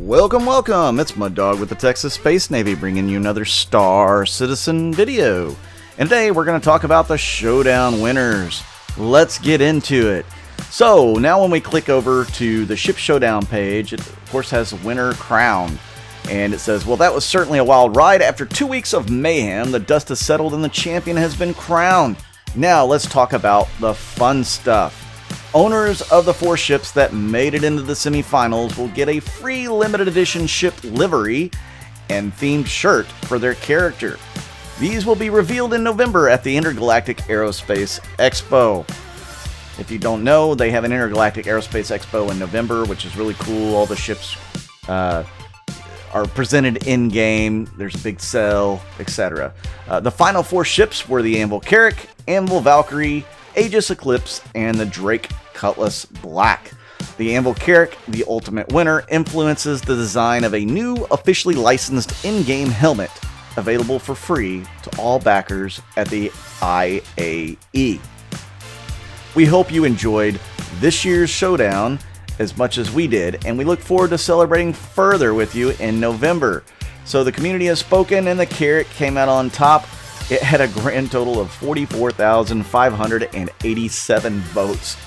Welcome! It's Mud Dog with the Texas Space Navy bringing you another Star Citizen video. And today we're going to talk about the Showdown winners. Let's get into it. So now when we click over to the Ship Showdown page, it of course has winner crowned. And it says, well, that was certainly a wild ride. After 2 weeks of mayhem, the dust has settled and the champion has been crowned. Now let's talk about the fun stuff. Owners of the 4 ships that made it into the semifinals will get a free limited edition ship livery and themed shirt for their character. These will be revealed in November at the Intergalactic Aerospace Expo. If you don't know, they have an Intergalactic Aerospace Expo in November, which is really cool. All the ships are presented in-game. There's a big sale, etc. The final 4 ships were the Anvil Carrack, Anvil Valkyrie, Aegis Eclipse, and the Drake Cutlass Black. The Anvil Carrack, the ultimate winner, influences the design of a new officially licensed in-game helmet available for free to all backers at the IAE. We hope you enjoyed this year's Showdown as much as we did, and we look forward to celebrating further with you in November. So the community has spoken and the Carrack came out on top. It had a grand total of 44,587 votes.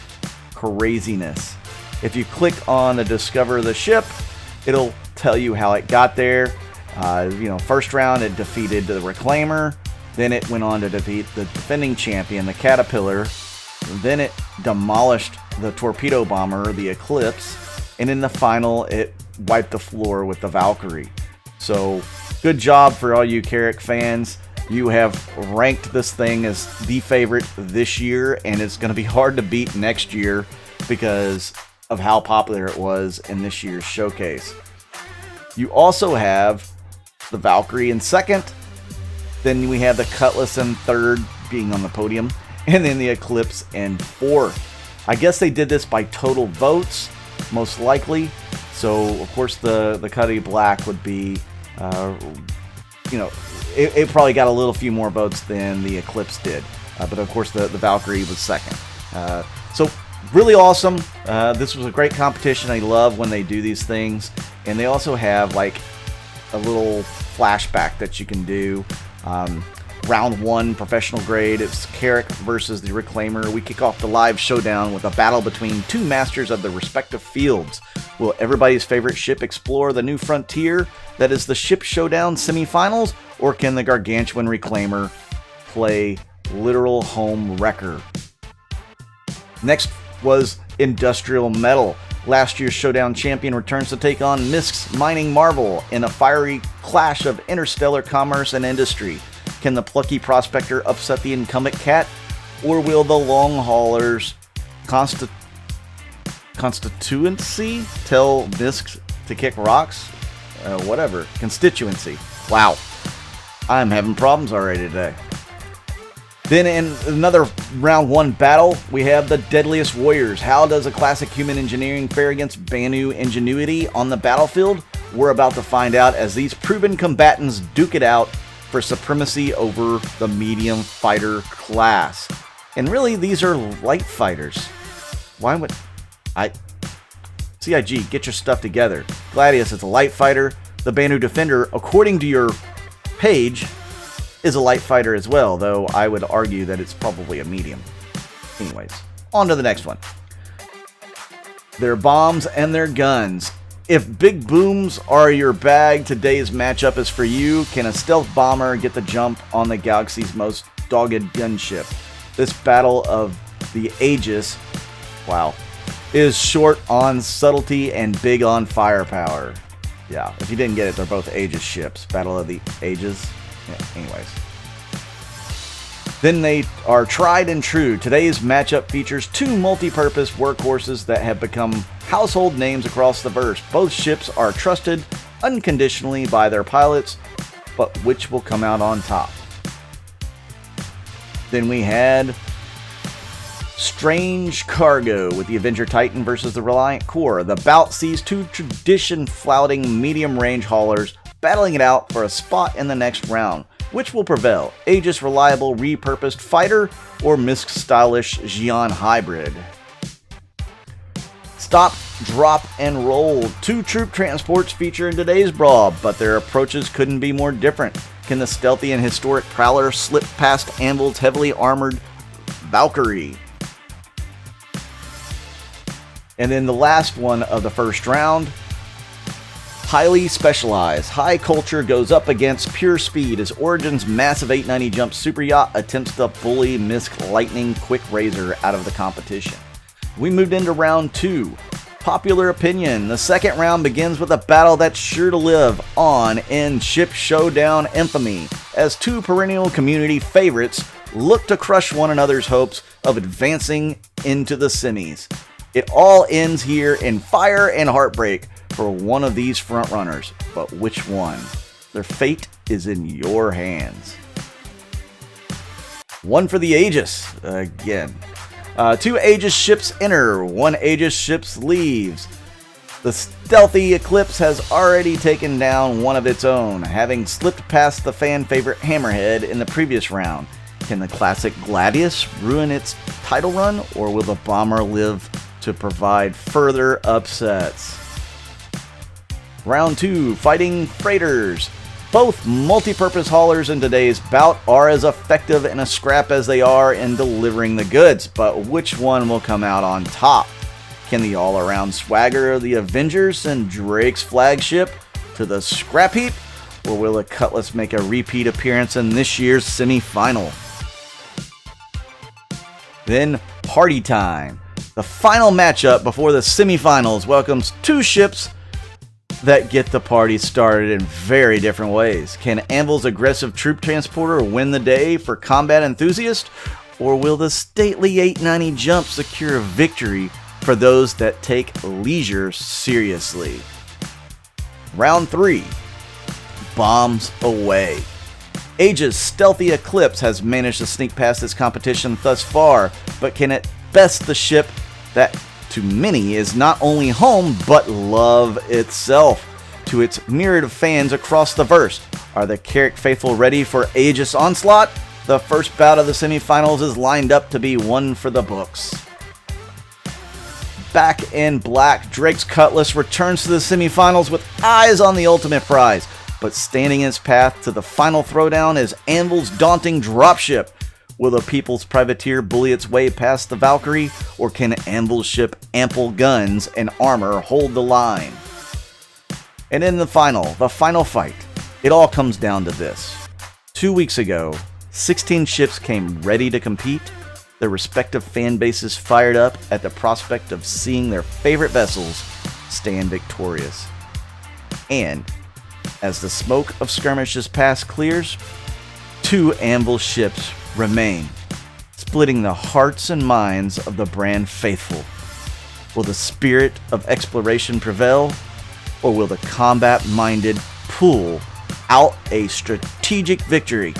Craziness. If you click on the Discover the Ship, it'll tell you how it got there. First round it defeated the Reclaimer. Then it went on to defeat the defending champion, the Caterpillar. Then it demolished the torpedo bomber, the Eclipse. And in the final, it wiped the floor with the Valkyrie. So, good job for all you Carrack fans. You have ranked this thing as the favorite this year, and it's going to be hard to beat next year because of how popular it was in this year's showcase. You also have the Valkyrie in second. Then we have the Cutlass in third, being on the podium. And then the Eclipse in fourth. I guess they did this by total votes, most likely. So, of course, the Cutty Black would be, it probably got a little few more votes than the Eclipse did. But, of course, the Valkyrie was second. So, really awesome. This was a great competition. I love when they do these things. And they also have, like, a little flashback that you can do. Round 1, professional grade, it's Carrack versus the Reclaimer. We kick off the live showdown with a battle between 2 masters of the respective fields. Will everybody's favorite ship explore the new frontier that is the Ship Showdown semifinals, or can the gargantuan Reclaimer play literal home wrecker? Next was Industrial Metal. Last year's Showdown champion returns to take on Misk's Mining Marvel in a fiery clash of interstellar commerce and industry. Can the plucky prospector upset the incumbent cat, or will the long haulers constituency tell Misk to kick rocks? Constituency. Wow. I'm having problems already today. Then in another round 1 battle, we have the Deadliest Warriors. How does a classic human engineering fare against Banu ingenuity on the battlefield? We're about to find out as these proven combatants duke it out for supremacy over the medium fighter class. And really, these are light fighters. Why would CIG, get your stuff together. Gladius is a light fighter. The Banu Defender, according to your page, is a light fighter as well, though I would argue that it's probably a medium. Anyways, on to the next one. Their bombs and their guns. If big booms are your bag, today's matchup is for you. Can a stealth bomber get the jump on the galaxy's most dogged gunship? This battle of the Aegis, is short on subtlety and big on firepower. Yeah, if you didn't get it, they're both Aegis ships. Battle of the Aegis. Yeah, anyways. Then they are tried and true. Today's matchup features 2 multi-purpose workhorses that have become household names across the verse. Both ships are trusted unconditionally by their pilots, but which will come out on top? Then we had Strange Cargo with the Avenger Titan versus the Reliant Core. The bout sees 2 tradition-flouting medium-range haulers battling it out for a spot in the next round. Which will prevail? Aegis reliable repurposed fighter or Misk stylish Xi'an hybrid? Stop drop and roll. 2 troop transports feature in today's brawl, but their approaches couldn't be more different. Can the stealthy and historic Prowler slip past Anvil's heavily armored Valkyrie? And then the last one of the first round, highly specialized. High Culture goes up against Pure Speed as Origin's massive 890 jump super yacht attempts to bully Misk Lightning Quick Razor out of the competition. We moved into round 2. Popular opinion. The second round begins with a battle that's sure to live on in Ship Showdown infamy, as 2 perennial community favorites look to crush one another's hopes of advancing into the semis. It all ends here in fire and heartbreak for one of these frontrunners, but which one? Their fate is in your hands. One for the Aegis, again. 2 Aegis ships enter, 1 Aegis ships leaves. The stealthy Eclipse has already taken down one of its own, having slipped past the fan favorite Hammerhead in the previous round. Can the classic Gladius ruin its title run, or will the bomber live to provide further upsets? Round 2, Fighting Freighters. Both multi-purpose haulers in today's bout are as effective in a scrap as they are in delivering the goods, but which one will come out on top? Can the all-around swagger of the Avengers send Drake's flagship to the scrap heap, or will the Cutlass make a repeat appearance in this year's semi-final? Then, Party Time. The final matchup before the semi-finals welcomes 2 ships that get the party started in very different ways. Can Anvil's aggressive troop transporter win the day for combat enthusiasts, or will the stately 890 jump secure a victory for those that take leisure seriously? Round 3, Bombs Away. Aegis' stealthy Eclipse has managed to sneak past this competition thus far, but can it best the ship that to many is not only home, but love itself to its myriad of fans across the verse? Are the Carrick faithful ready for Aegis onslaught? The first bout of the semifinals is lined up to be one for the books. Back in black, Drake's Cutlass returns to the semifinals with eyes on the ultimate prize, but standing in its path to the final throwdown is Anvil's daunting dropship. Will the People's Privateer bully its way past the Valkyrie, or can Anvil's ship ample guns and armor hold the line? And in the final fight, it all comes down to this. 2 weeks ago, 16 ships came ready to compete, their respective fan bases fired up at the prospect of seeing their favorite vessels stand victorious. And as the smoke of skirmishes past clears, 2 Anvil ships remain, splitting the hearts and minds of the brand faithful. Will the spirit of exploration prevail, or will the combat-minded pull out a strategic victory?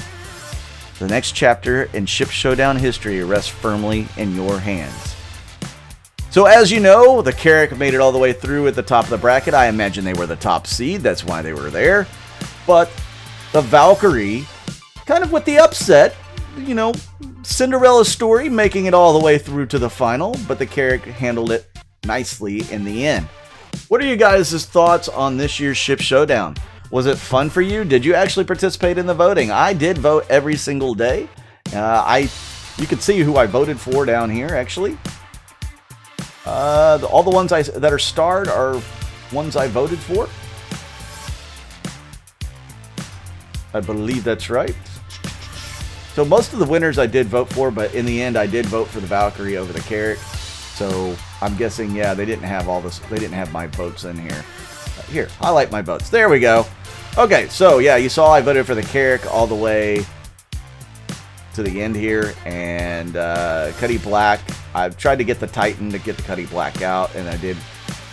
The next chapter in Ship Showdown history rests firmly in your hands. So as you know, the Carrick made it all the way through at the top of the bracket. I imagine they were the top seed, that's why they were there. But the Valkyrie, kind of with the upset, you know, Cinderella story, making it all the way through to the final, but the Carrick handled it nicely in the end. What are you guys' thoughts on this year's Ship Showdown? Was it fun for you? Did you actually participate in the voting? I did vote every single day. You can see who I voted for down here, actually. All the ones that are starred are ones I voted for. I believe that's right. So most of the winners I did vote for, but in the end I did vote for the Valkyrie over the Carrick. So I'm guessing, yeah, they didn't have all this. They didn't have my votes in here. Here, highlight my votes. There we go. Okay, so yeah, you saw I voted for the Carrick all the way to the end here, and Cuddy Black. I tried to get the Titan to get the Cuddy Black out, and I did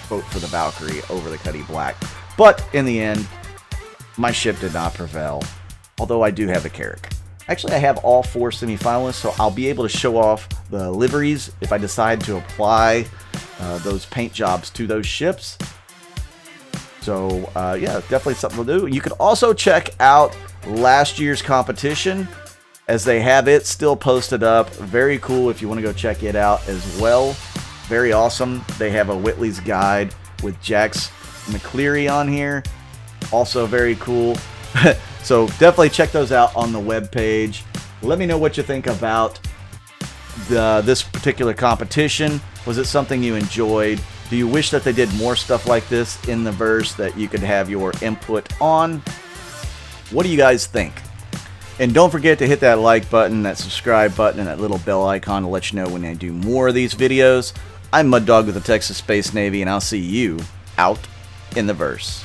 vote for the Valkyrie over the Cuddy Black. But in the end, my ship did not prevail, although I do have the Carrick. Actually, I have all 4 semifinalists, so I'll be able to show off the liveries if I decide to apply those paint jobs to those ships. So, yeah, definitely something to do. You can also check out last year's competition, as they have it still posted up. Very cool if you want to go check it out as well. Very awesome. They have a Whitley's Guide with Jax McCleary on here. Also very cool. So definitely check those out on the webpage. Let me know what you think about this particular competition. Was it something you enjoyed? Do you wish that they did more stuff like this in the verse that you could have your input on? What do you guys think? And don't forget to hit that like button, that subscribe button, and that little bell icon to let you know when I do more of these videos. I'm Mud Dog with the Texas Space Navy, and I'll see you out in the verse.